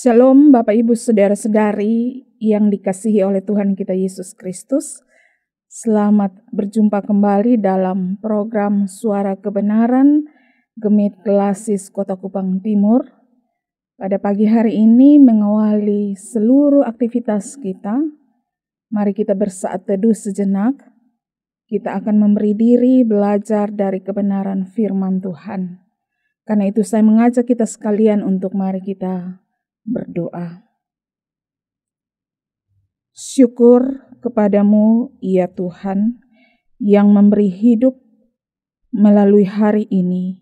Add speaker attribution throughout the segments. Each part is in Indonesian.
Speaker 1: Shalom Bapak Ibu Saudara-saudari yang dikasihi oleh Tuhan kita Yesus Kristus. Selamat berjumpa kembali dalam program Suara Kebenaran Gemit Klasis Kota Kupang Timur. Pada pagi hari ini mengawali seluruh aktivitas kita. Mari kita bersaat teduh sejenak. Kita akan memberi diri belajar dari kebenaran firman Tuhan. Karena itu saya mengajak kita sekalian untuk mari kita berdoa. Syukur kepadamu ya Tuhan yang memberi hidup melalui hari ini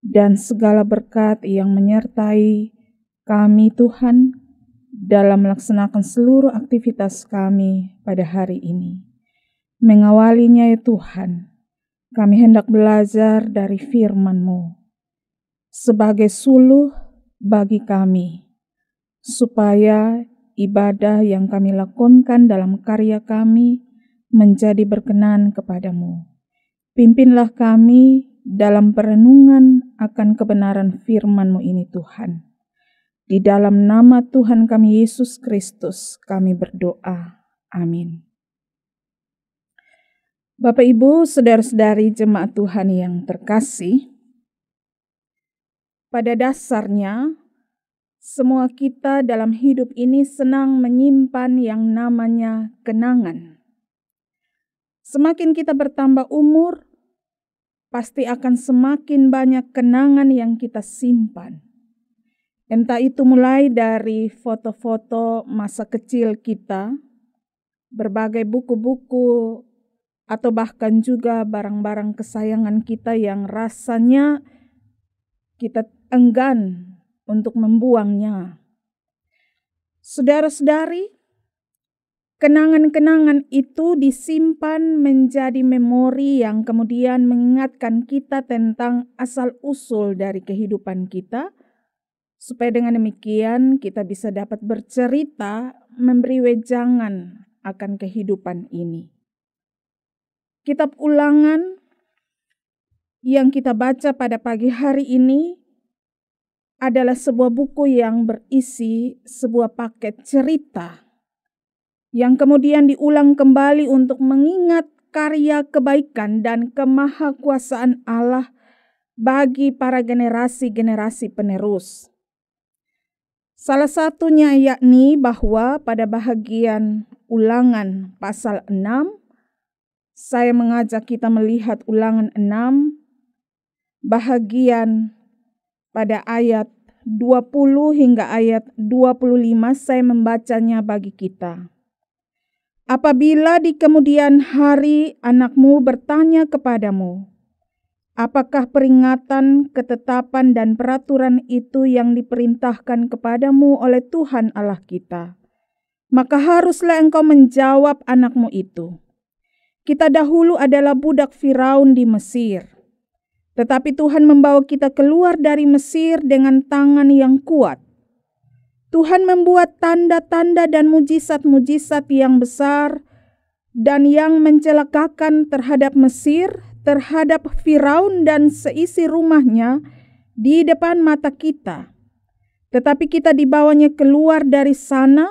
Speaker 1: dan segala berkat yang menyertai kami Tuhan dalam melaksanakan seluruh aktivitas kami pada hari ini. Mengawalinya ya Tuhan, kami hendak belajar dari firman-Mu sebagai suluh bagi kami, supaya ibadah yang kami lakukan dalam karya kami menjadi berkenan kepadamu. Pimpinlah kami dalam perenungan akan kebenaran firman-Mu ini Tuhan. Di dalam nama Tuhan kami Yesus Kristus kami berdoa. Amin. Bapak Ibu, saudara-saudari jemaat Tuhan yang terkasih, pada dasarnya semua kita dalam hidup ini senang menyimpan yang namanya kenangan. Semakin kita bertambah umur, pasti akan semakin banyak kenangan yang kita simpan. Entah itu mulai dari foto-foto masa kecil kita, berbagai buku-buku, atau bahkan juga barang-barang kesayangan kita yang rasanya kita enggan untuk membuangnya. Saudara-saudari, kenangan-kenangan itu disimpan menjadi memori yang kemudian mengingatkan kita tentang asal-usul dari kehidupan kita, supaya dengan demikian kita bisa dapat bercerita, memberi wejangan akan kehidupan ini. Kitab Ulangan yang kita baca pada pagi hari ini adalah sebuah buku yang berisi sebuah paket cerita yang kemudian diulang kembali untuk mengingat karya kebaikan dan kemahakuasaan Allah bagi para generasi-generasi penerus. Salah satunya yakni bahwa pada bahagian Ulangan pasal 6, saya mengajak kita melihat Ulangan 6 bahagian pada ayat 20 hingga ayat 25 saya membacanya bagi kita. Apabila di kemudian hari anakmu bertanya kepadamu, apakah peringatan, ketetapan dan peraturan itu yang diperintahkan kepadamu oleh Tuhan Allah kita, maka haruslah engkau menjawab anakmu itu. Kita dahulu adalah budak Firaun di Mesir. Tetapi Tuhan membawa kita keluar dari Mesir dengan tangan yang kuat. Tuhan membuat tanda-tanda dan mujizat-mujizat yang besar dan yang mencelakakan terhadap Mesir, terhadap Firaun dan seisi rumahnya di depan mata kita. Tetapi kita dibawanya keluar dari sana,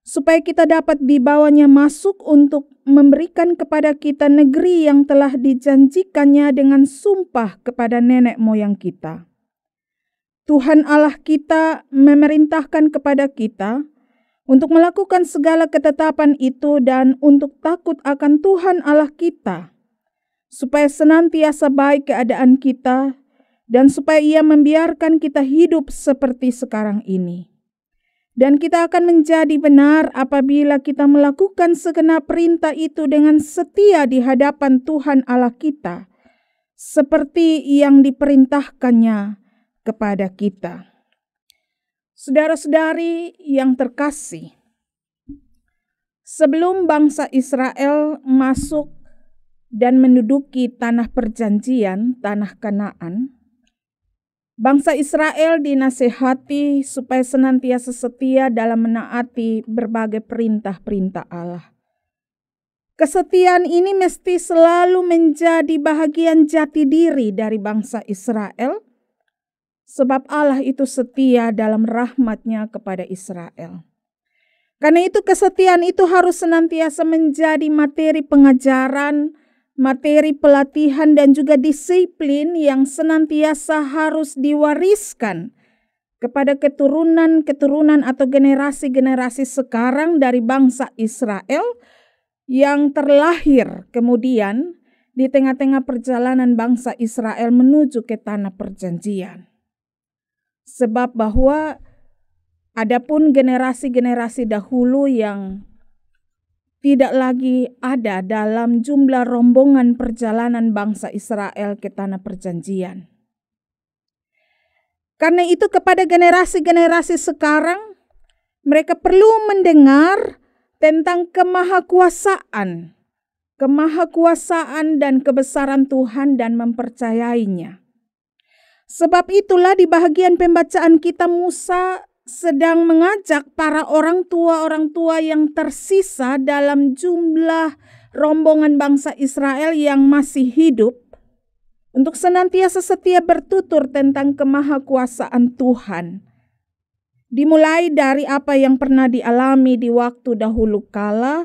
Speaker 1: supaya kita dapat dibawanya masuk untuk memberikan kepada kita negeri yang telah dijanjikannya dengan sumpah kepada nenek moyang kita. Tuhan Allah kita memerintahkan kepada kita untuk melakukan segala ketetapan itu dan untuk takut akan Tuhan Allah kita, supaya senantiasa baik keadaan kita dan supaya Ia membiarkan kita hidup seperti sekarang ini. Dan kita akan menjadi benar apabila kita melakukan segenap perintah itu dengan setia di hadapan Tuhan Allah kita, seperti yang diperintahkannya kepada kita. Saudara-saudari yang terkasih, sebelum bangsa Israel masuk dan menduduki tanah perjanjian, tanah Kanaan, bangsa Israel dinasehati supaya senantiasa setia dalam menaati berbagai perintah-perintah Allah. Kesetiaan ini mesti selalu menjadi bahagian jati diri dari bangsa Israel, sebab Allah itu setia dalam rahmat-Nya kepada Israel. Karena itu kesetiaan itu harus senantiasa menjadi materi pengajaran, materi pelatihan dan juga disiplin yang senantiasa harus diwariskan kepada keturunan-keturunan atau generasi-generasi sekarang dari bangsa Israel yang terlahir kemudian di tengah-tengah perjalanan bangsa Israel menuju ke tanah perjanjian. Sebab bahwa adapun generasi-generasi dahulu yang tidak lagi ada dalam jumlah rombongan perjalanan bangsa Israel ke tanah perjanjian. Karena itu kepada generasi-generasi sekarang, mereka perlu mendengar tentang kemahakuasaan dan kebesaran Tuhan dan mempercayainya. Sebab itulah di bahagian pembacaan kita Musa sedang mengajak para orang tua yang tersisa dalam jumlah rombongan bangsa Israel yang masih hidup untuk senantiasa setia bertutur tentang kemahakuasaan Tuhan. Dimulai dari apa yang pernah dialami di waktu dahulu kala,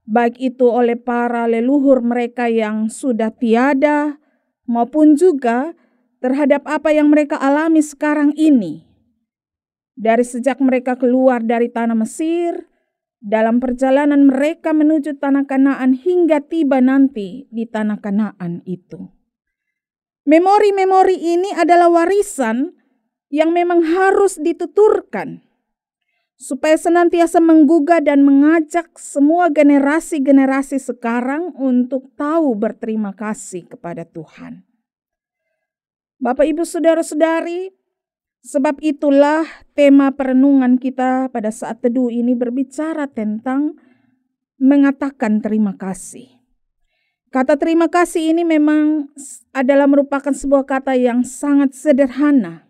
Speaker 1: baik itu oleh para leluhur mereka yang sudah tiada, maupun juga terhadap apa yang mereka alami sekarang ini. Dari sejak mereka keluar dari tanah Mesir, dalam perjalanan mereka menuju tanah Kanaan hingga tiba nanti di tanah Kanaan itu. Memori-memori ini adalah warisan yang memang harus dituturkan supaya senantiasa menggugah dan mengajak semua generasi-generasi sekarang untuk tahu berterima kasih kepada Tuhan. Bapak, Ibu, saudara-saudari, sebab itulah tema perenungan kita pada saat teduh ini berbicara tentang mengatakan terima kasih. Kata terima kasih ini memang adalah merupakan sebuah kata yang sangat sederhana,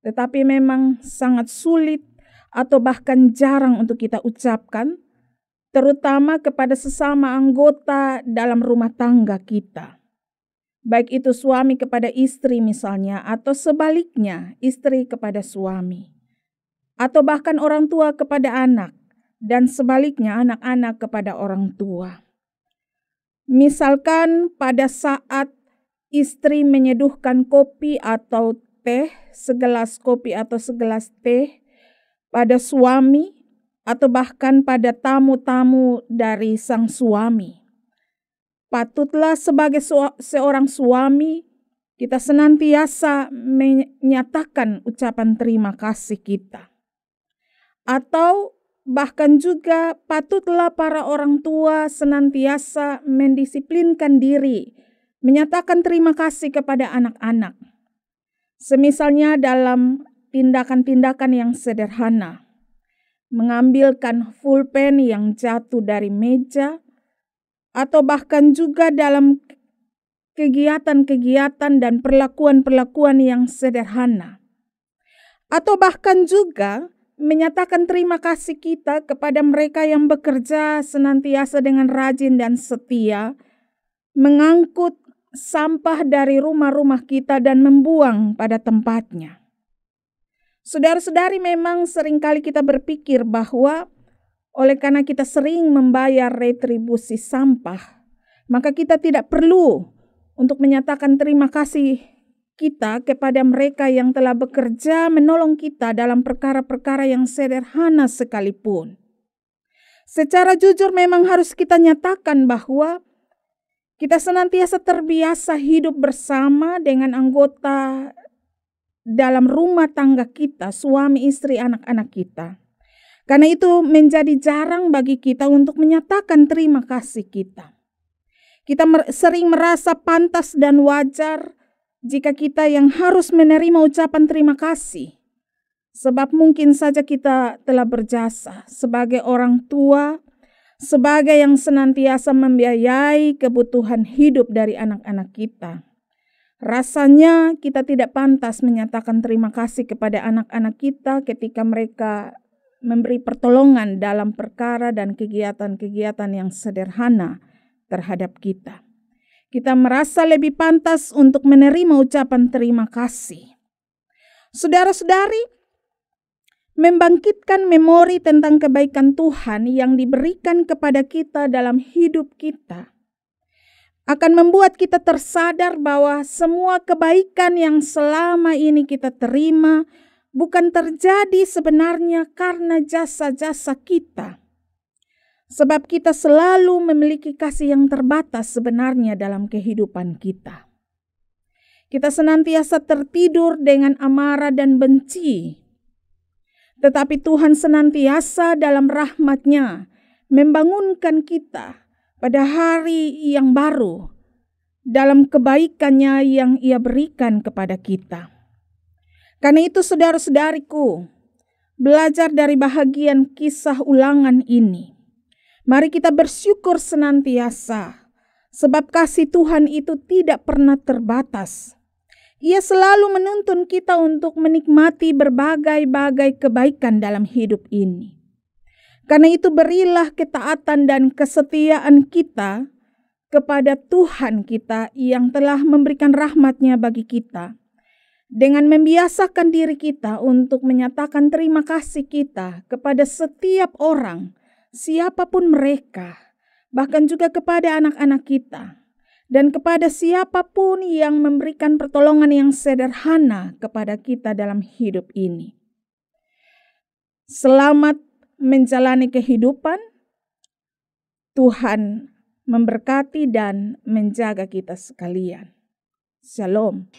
Speaker 1: tetapi memang sangat sulit atau bahkan jarang untuk kita ucapkan, terutama kepada sesama anggota dalam rumah tangga kita. Baik itu suami kepada istri misalnya, atau sebaliknya istri kepada suami. Atau bahkan orang tua kepada anak, dan sebaliknya anak-anak kepada orang tua. Misalkan pada saat istri menyeduhkan kopi atau teh, segelas kopi atau segelas teh pada suami, atau bahkan pada tamu-tamu dari sang suami. Patutlah sebagai seorang suami kita senantiasa menyatakan ucapan terima kasih kita. Atau bahkan juga patutlah para orang tua senantiasa mendisiplinkan diri, menyatakan terima kasih kepada anak-anak. Semisalnya dalam tindakan-tindakan yang sederhana, mengambilkan pulpen yang jatuh dari meja, atau bahkan juga dalam kegiatan-kegiatan dan perlakuan-perlakuan yang sederhana. Atau bahkan juga menyatakan terima kasih kita kepada mereka yang bekerja senantiasa dengan rajin dan setia, mengangkut sampah dari rumah-rumah kita dan membuang pada tempatnya. Saudara-saudari, memang seringkali kita berpikir bahwa oleh karena kita sering membayar retribusi sampah, maka kita tidak perlu untuk menyatakan terima kasih kita kepada mereka yang telah bekerja menolong kita dalam perkara-perkara yang sederhana sekalipun. Secara jujur memang harus kita nyatakan bahwa kita senantiasa terbiasa hidup bersama dengan anggota dalam rumah tangga kita, suami, istri, anak-anak kita. Karena itu menjadi jarang bagi kita untuk menyatakan terima kasih kita. Kita sering merasa pantas dan wajar jika kita yang harus menerima ucapan terima kasih. Sebab mungkin saja kita telah berjasa sebagai orang tua, sebagai yang senantiasa membiayai kebutuhan hidup dari anak-anak kita. Rasanya kita tidak pantas menyatakan terima kasih kepada anak-anak kita ketika mereka memberi pertolongan dalam perkara dan kegiatan-kegiatan yang sederhana terhadap kita. Kita merasa lebih pantas untuk menerima ucapan terima kasih. Saudara-saudari, membangkitkan memori tentang kebaikan Tuhan yang diberikan kepada kita dalam hidup kita akan membuat kita tersadar bahwa semua kebaikan yang selama ini kita terima bukan terjadi sebenarnya karena jasa-jasa kita. Sebab kita selalu memiliki kasih yang terbatas sebenarnya dalam kehidupan kita. Kita senantiasa tertidur dengan amarah dan benci. Tetapi Tuhan senantiasa dalam rahmat-Nya membangunkan kita pada hari yang baru dalam kebaikan-Nya yang Ia berikan kepada kita. Karena itu saudara-saudariku, belajar dari bahagian kisah ulangan ini. Mari kita bersyukur senantiasa, sebab kasih Tuhan itu tidak pernah terbatas. Ia selalu menuntun kita untuk menikmati berbagai-bagai kebaikan dalam hidup ini. Karena itu berilah ketaatan dan kesetiaan kita kepada Tuhan kita yang telah memberikan rahmat-Nya bagi kita. Dengan membiasakan diri kita untuk menyatakan terima kasih kita kepada setiap orang, siapapun mereka, bahkan juga kepada anak-anak kita, dan kepada siapapun yang memberikan pertolongan yang sederhana kepada kita dalam hidup ini. Selamat menjalani kehidupan. Tuhan memberkati dan menjaga kita sekalian. Shalom.